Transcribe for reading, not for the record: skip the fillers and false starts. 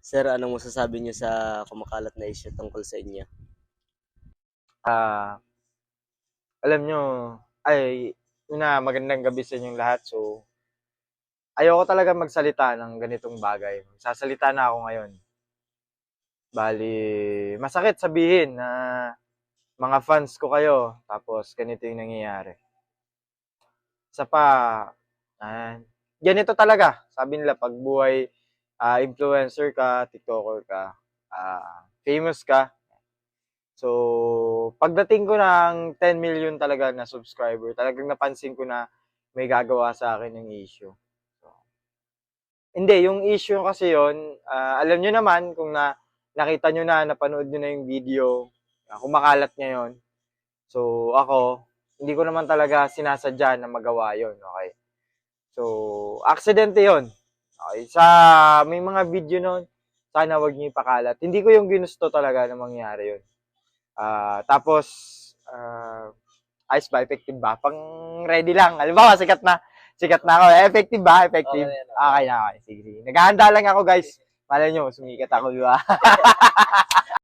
Sir, anong masasabi niyo sa kumakalat na issue tungkol sa inyo? Ah, Alam nyo, ay, magandang gabi sa inyong lahat. So, ayoko talaga magsalita ng ganitong bagay. Sasalita na ako ngayon. Bali, masakit sabihin na mga fans ko kayo, tapos ganito yung nangyayari. Isa pa, ah, ganito talaga. Sabi nila, pag buhay, influencer ka, tiktoker ka, famous ka. So, pagdating ko ng 10 million talaga na subscriber, talagang napansin ko na may gagawa sa akin ng issue. So, hindi, yung issue kasi yon, alam nyo naman kung nakita nyo na, napanood nyo na yung video, kumakalat niya yon. So, ako, hindi ko naman talaga sinasadya na magawa yon, okay? So, aksidente yon. Okay, may mga video nun, sana wag niyo ipakalat. Hindi ko yung ginusto talaga na mangyari yon. Tapos, ayos ba? Effective ba? Pang ready lang. Halimbawa, sikat na ako. Effective ba? Effective? Okay na yan, Okay na, okay. Sige, sige. Naghahanda lang ako, guys. Malay nyo, sumikat ako, di ba?